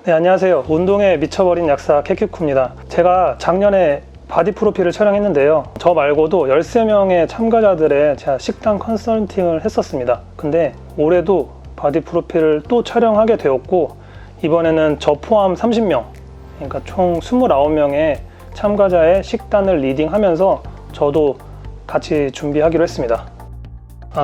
네, 안녕하세요. 운동에 미쳐버린 약사 케큐쿠입니다. 제가 작년에 바디 프로필을 촬영했는데요. 저 말고도 13명의 참가자들의 제가 식단 컨설팅을 했었습니다. 근데 올해도 바디 프로필을 또 촬영하게 되었고, 이번에는 저 포함 30명, 그러니까 총 29명의 참가자의 식단을 리딩하면서 저도 같이 준비하기로 했습니다.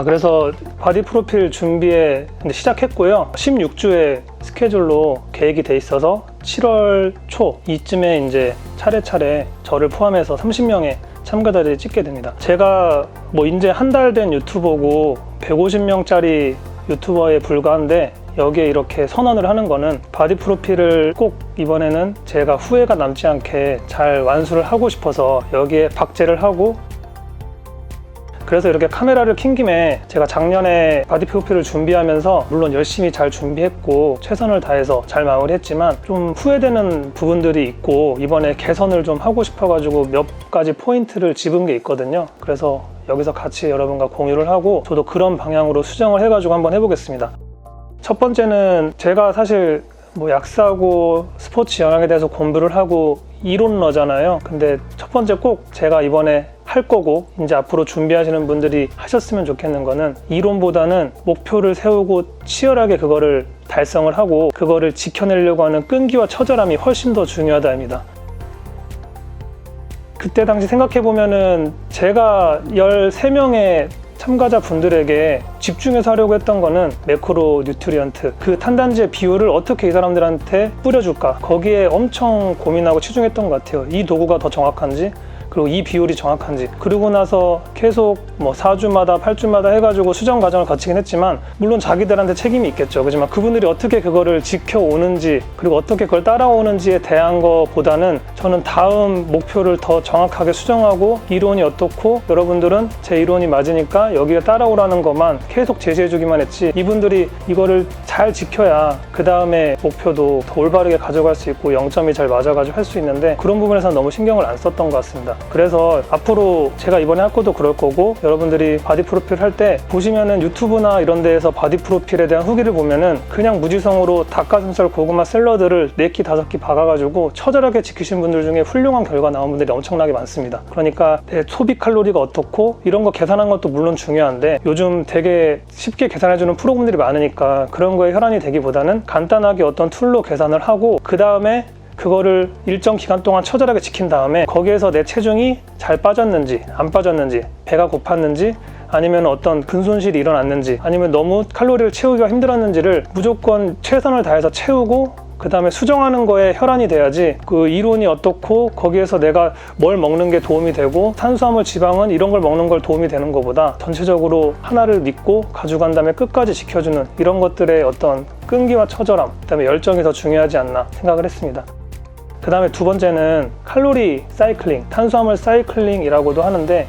그래서 바디 프로필 준비에 시작했고요. 16주의 스케줄로 계획이 돼 있어서 7월 초 이쯤에 이제 차례차례 저를 포함해서 30명의 참가자들이 찍게 됩니다. 제가 이제 한 달 된 유튜버고 150명짜리 유튜버에 불과한데, 여기에 이렇게 선언을 하는 거는 바디 프로필을 꼭 이번에는 제가 후회가 남지 않게 잘 완수를 하고 싶어서 여기에 박제를 하고, 그래서 이렇게 카메라를 킨 김에 제가 작년에 바디 프로필을 준비하면서 물론 열심히 잘 준비했고 최선을 다해서 잘 마무리했지만 좀 후회되는 부분들이 있고, 이번에 개선을 좀 하고 싶어가지고 몇 가지 포인트를 집은 게 있거든요. 그래서 여기서 같이 여러분과 공유를 하고 저도 그런 방향으로 수정을 해가지고 한번 해보겠습니다. 첫 번째는 제가 사실 약사고 스포츠 영양에 대해서 공부를 하고 이론러잖아요. 근데 첫 번째 꼭 제가 이번에 할 거고 이제 앞으로 준비하시는 분들이 하셨으면 좋겠는 거는, 이론보다는 목표를 세우고 치열하게 그거를 달성을 하고 그거를 지켜내려고 하는 끈기와 처절함이 훨씬 더 중요하다입니다. 그때 당시 생각해보면은 제가 13명의 참가자 분들에게 집중해서 하려고 했던 거는 매크로 뉴트리언트, 그 탄단지의 비율을 어떻게 이 사람들한테 뿌려줄까, 거기에 엄청 고민하고 치중했던 것 같아요. 이 도구가 더 정확한지, 그리고 이 비율이 정확한지. 그러고 나서 계속 4주마다 8주마다 해가지고 수정 과정을 거치긴 했지만, 물론 자기들한테 책임이 있겠죠. 그렇지만 그분들이 어떻게 그거를 지켜오는지, 그리고 어떻게 그걸 따라오는지에 대한 것보다는 저는 다음 목표를 더 정확하게 수정하고, 이론이 어떻고 여러분들은 제 이론이 맞으니까 여기에 따라오라는 것만 계속 제시해주기만 했지, 이분들이 이거를 잘 지켜야 그 다음에 목표도 더 올바르게 가져갈 수 있고 0점이 잘 맞아가지고 할 수 있는데, 그런 부분에서는 너무 신경을 안 썼던 것 같습니다. 그래서 앞으로 제가 이번에 할 것도 그럴 거고, 여러분들이 바디 프로필 할 때 보시면은 유튜브나 이런 데에서 바디 프로필에 대한 후기를 보면은 그냥 무지성으로 닭가슴살 고구마 샐러드를 4끼 5끼 박아가지고 처절하게 지키신 분들 중에 훌륭한 결과 나온 분들이 엄청나게 많습니다. 그러니까 내 소비 칼로리가 어떻고 이런 거 계산한 것도 물론 중요한데, 요즘 되게 쉽게 계산해주는 프로그램들이 많으니까 그런 거에 혈안이 되기보다는 간단하게 어떤 툴로 계산을 하고, 그 다음에 그거를 일정 기간 동안 처절하게 지킨 다음에 거기에서 내 체중이 잘 빠졌는지 안 빠졌는지, 배가 고팠는지, 아니면 어떤 근손실이 일어났는지, 아니면 너무 칼로리를 채우기가 힘들었는지를 무조건 최선을 다해서 채우고 그 다음에 수정하는 거에 혈안이 돼야지, 그 이론이 어떻고 거기에서 내가 뭘 먹는 게 도움이 되고 탄수화물, 지방은 이런 걸 먹는 걸 도움이 되는 것보다 전체적으로 하나를 믿고 가져간 다음에 끝까지 지켜주는 이런 것들의 어떤 끈기와 처절함, 그 다음에 열정이 더 중요하지 않나 생각을 했습니다. 그 다음에 두 번째는 칼로리 사이클링, 탄수화물 사이클링이라고도 하는데,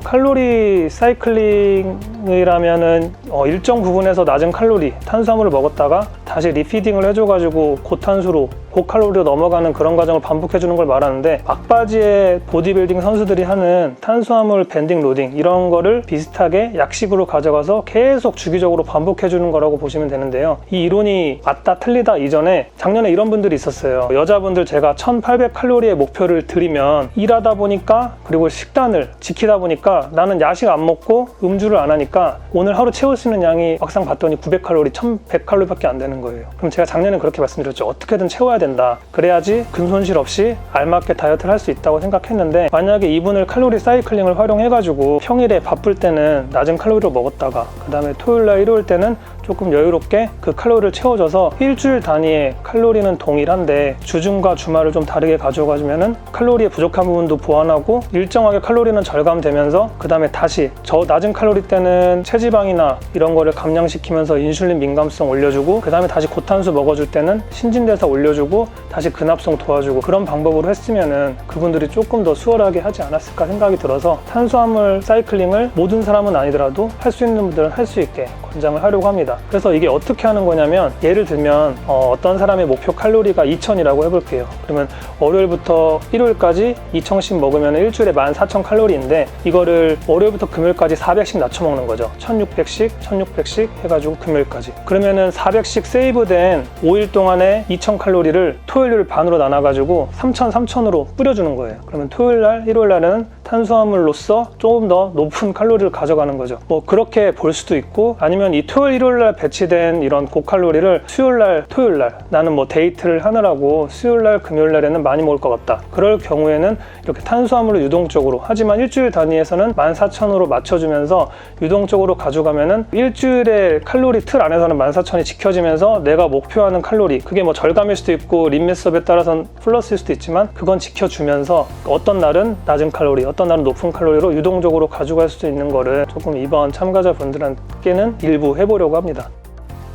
칼로리 사이클링이라면은 일정 부분에서 낮은 칼로리 탄수화물을 먹었다가 다시 리피딩을 해줘가지고 고탄수로 고칼로리로 넘어가는 그런 과정을 반복해주는 걸 말하는데, 막바지에 보디빌딩 선수들이 하는 탄수화물 밴딩 로딩, 이런 거를 비슷하게 약식으로 가져가서 계속 주기적으로 반복해주는 거라고 보시면 되는데요. 이 이론이 맞다 틀리다 이전에 작년에 이런 분들이 있었어요. 여자분들 제가 1800칼로리의 목표를 드리면 일하다 보니까, 그리고 식단을 지키다 보니까 나는 야식 안 먹고 음주를 안 하니까 오늘 하루 채울 수 있는 양이 막상 봤더니 900칼로리, 1100칼로리밖에 안 되는 거예요. 그럼 제가 작년에 그렇게 말씀드렸죠. 어떻게든 채워야 된다. 그래야지 근손실 없이 알맞게 다이어트를 할 수 있다고 생각했는데, 만약에 이분을 칼로리 사이클링을 활용해가지고 평일에 바쁠 때는 낮은 칼로리로 먹었다가 그 다음에 토요일날 일요일 때는 조금 여유롭게 그 칼로리를 채워줘서 일주일 단위의 칼로리는 동일한데 주중과 주말을 좀 다르게 가져가주면은 칼로리의 부족한 부분도 보완하고 일정하게 칼로리는 절감되면서, 그 다음에 다시 저 낮은 칼로리 때는 체지방이나 이런 거를 감량시키면서 인슐린 민감성 올려주고, 그 다음에 다시 고탄수 먹어줄 때는 신진대사 올려주고 다시 근합성 도와주고 그런 방법으로 했으면은 그분들이 조금 더 수월하게 하지 않았을까 생각이 들어서 탄수화물 사이클링을 모든 사람은 아니더라도 할 수 있는 분들은 할 수 있게 권장을 하려고 합니다. 그래서 이게 어떻게 하는 거냐면, 예를 들면 어떤 사람의 목표 칼로리가 2000이라고 해볼게요. 그러면 월요일부터 일요일까지 2000씩 먹으면 일주일에 14,000칼로리인데 이거를 월요일부터 금요일까지 400씩 낮춰 먹는 거죠. 1600씩 1600씩 해가지고 금요일까지. 그러면은 400씩 세이브된 5일 동안에 2000칼로리를 토요일 반으로 나눠가지고 3000으로 뿌려주는 거예요. 그러면 토요일날 일요일날은 탄수화물로서 조금 더 높은 칼로리를 가져가는 거죠. 뭐 그렇게 볼 수도 있고, 아니면 이 토요일 일요일날 배치된 이런 고칼로리를 수요일날 토요일날 나는 뭐 데이트를 하느라고 수요일날 금요일날에는 많이 먹을 것 같다, 그럴 경우에는 이렇게 탄수화물을 유동적으로, 하지만 일주일 단위에서는 14,000으로 맞춰주면서 유동적으로 가져가면은 일주일의 칼로리 틀 안에서는 14,000이 지켜지면서 내가 목표하는 칼로리, 그게 뭐 절감일 수도 있고 림메스업에 따라서는 플러스일 수도 있지만 그건 지켜주면서 어떤 날은 낮은 칼로리, 어떤 날은 높은 칼로리로 유동적으로 가져갈 수 있는 거를 조금 이번 참가자분들께는 일부 해보려고 합니다.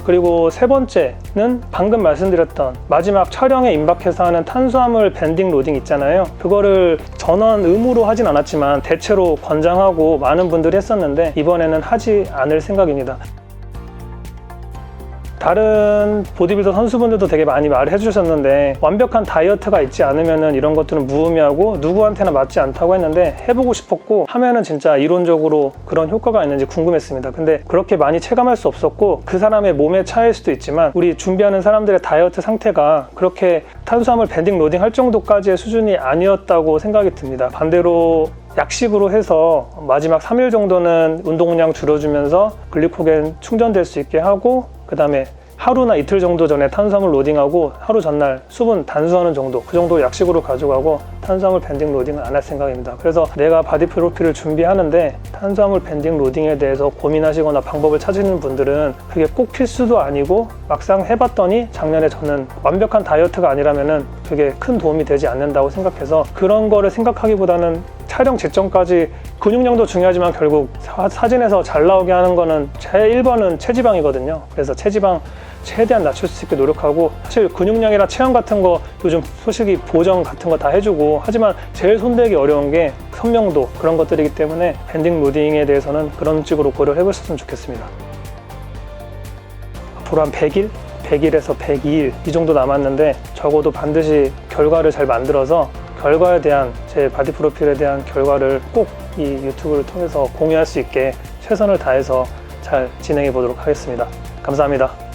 그리고 세 번째는 방금 말씀드렸던 마지막 촬영에 임박해서 하는 탄수화물 밴딩 로딩 있잖아요. 그거를 전원 의무로 하진 않았지만 대체로 권장하고 많은 분들이 했었는데 이번에는 하지 않을 생각입니다. 다른 보디빌더 선수분들도 되게 많이 말을 해주셨는데, 완벽한 다이어트가 있지 않으면 이런 것들은 무의미하고 누구한테나 맞지 않다고 했는데 해보고 싶었고, 하면은 진짜 이론적으로 그런 효과가 있는지 궁금했습니다. 근데 그렇게 많이 체감할 수 없었고, 그 사람의 몸의 차이일 수도 있지만 우리 준비하는 사람들의 다이어트 상태가 그렇게 탄수화물 밴딩 로딩 할 정도까지의 수준이 아니었다고 생각이 듭니다. 반대로 약식으로 해서 마지막 3일 정도는 운동량 줄여주면서 글리코겐 충전될 수 있게 하고, 그 다음에 하루나 이틀 정도 전에 탄수화물 로딩하고 하루 전날 수분 단수하는 정도, 그 정도 약식으로 가져가고 탄수화물 밴딩 로딩은 안 할 생각입니다. 그래서 내가 바디 프로필을 준비하는데 탄수화물 밴딩 로딩에 대해서 고민하시거나 방법을 찾으시는 분들은 그게 꼭 필수도 아니고, 막상 해봤더니 작년에 저는 완벽한 다이어트가 아니라면은 그게 큰 도움이 되지 않는다고 생각해서, 그런 거를 생각하기보다는 촬영 직전까지 근육량도 중요하지만 결국 사진에서 잘 나오게 하는 거는 제 1번은 체지방이거든요. 그래서 체지방 최대한 낮출 수 있게 노력하고, 사실 근육량이나 체형 같은 거 요즘 솔직히 보정 같은 거 다 해주고, 하지만 제일 손대기 어려운 게 선명도, 그런 것들이기 때문에 밴딩 로딩에 대해서는 그런 식으로 고려를 해보셨으면 좋겠습니다. 앞으로 한 100일? 100일에서 102일 이 정도 남았는데 적어도 반드시 결과를 잘 만들어서 결과에 대한, 제 바디 프로필에 대한 결과를 꼭 이 유튜브를 통해서 공유할 수 있게 최선을 다해서 잘 진행해 보도록 하겠습니다. 감사합니다.